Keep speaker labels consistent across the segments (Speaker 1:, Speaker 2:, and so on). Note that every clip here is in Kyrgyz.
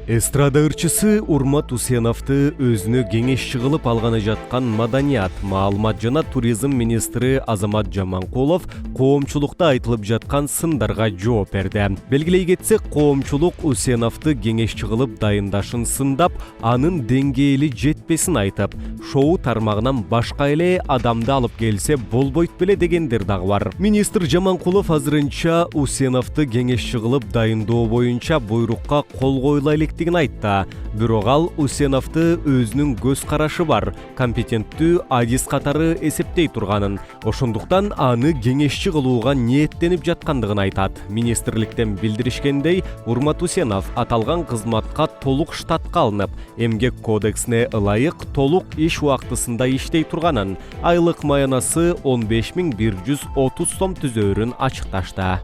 Speaker 1: Эстрада ырчысы Урмат Усеновду өзүнө кеңешчи кылып алганы жаткан маданият, маалымат жана туризм министри Азамат Жаманкулов коомчулукта айтылып жаткан сындарга жооп берди. Белгилей кетсек, коомчулук Усеновду кеңешчи кылып дайындашын сындап, анын деңгээли жетпесин айтып, шоу тармагынан башка эле адамды алып келсе болбойт беле дегендер дагы бар. Министр Жаманкулов азырынча Усеновду кеңешчи кылып дайындоо боюнча буйрукка кол коюлайлык айтты. Бирок ал Усеновду өзүнүн көз карашы бар, компетенттүү адис катары эсептей турганын, ошондуктан аны кеңешчи кылууга ниеттенип жаткандыгын айтат. Министрликтен билдиришкендей, Урмат Усенов аталган кызматка толук штатка алынып, эмгек кодексине ылайык толук иш убактысында иштей турганын, айлык маянасы 15.130 сом түзөөрүн ачыкташты.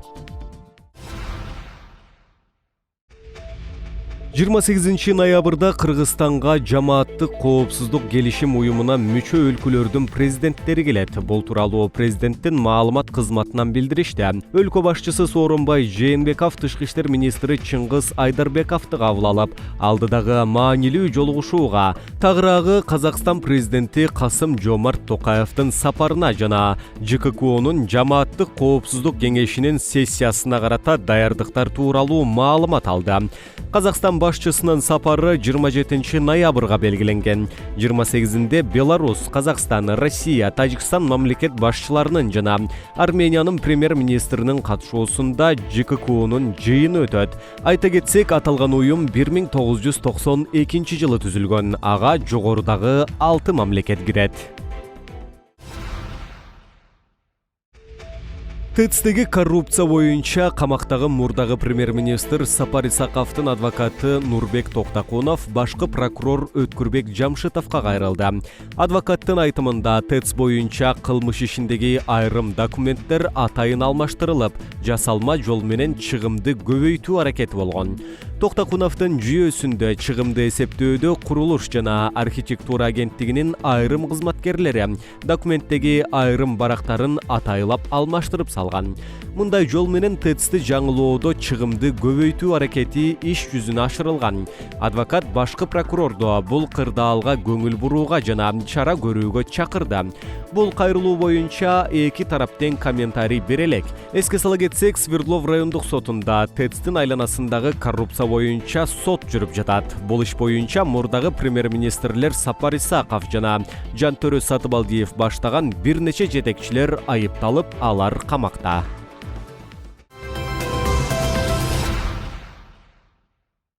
Speaker 1: 28 ноябрда Кыргызстанга жамааттык коопсуздук келишим уюмуна мүчө өлкөлөрдүн президенттери келет. Бул тууралуу президенттин маалымат кызматынан билдиришти. Өлкө башчысы Сооронбай Жээнбеков тышкы иштер министри Чыңгыз Айдарбековду кабыл алып, алдыдагы маанилүү жолугушууга, тагыраагы Казакстан президенти Касым-Жомарт Токаевдин сапарына жана ЖККОнун жамааттык коопсуздук кеңешинин сессиясына карата даярдыктар тууралуу маалымат алды. Казакстан башчысынын сапары 27 ноябрга белгиленген. 28-нде Беларусь, Казакстан, Россия, Тажикстан мамлекет башчыларынын жана Армениянын премьер-министринин катышуусунда ЖККОнун жыйыны өтөт. Айта кетсек, аталган уюм 1992 жылы түзүлгөн. Ага жогорудагы 6 мамлекет кирет. ТЭЦтеги коррупция боюнча камактагы мурдагы премьер-министр Сапар Исаковдун адвокаты Нурбек Токтакунов башкы прокурор Өткүрбек Жамшитовго кайрылды. Адвокаттын айтымында ТЭЦ боюнча кылмыш ишиндеги айрым документтер атайын алмаштырылып, жасалма жол менен чыгымды көбөйтүү аракети болгон. Токтакуновдун жүйөсүндө чыгымды эсептөөдө курулуш жана архитектура агенттигинин айрым кызматкерлери документтеги айрым барактарын атайлап алмаштырып салган. Мындай жол менен ТЭЦти жаңылоодо чыгымды көбөйтүү аракети иш жүзүнө ашырылган. Адвокат башкы прокурорду бул кырдаалга көңүл бурууга жана чара көрүүгө чакырды. Бул кайрылуу боюнча эки тараптен комментарий бере элек. Эске сала кетсек, Свердлов райондук сотунда ТЭЦтин айланасындагы коррупция боюнча сот жүрүп жатат. Бул иш боюнча мурдагы премьер-министрлер Сапар Исаков жана Жантөрө Сатыбалдиев баштаган бир нече жетекчилер айыпталып, алар камакта.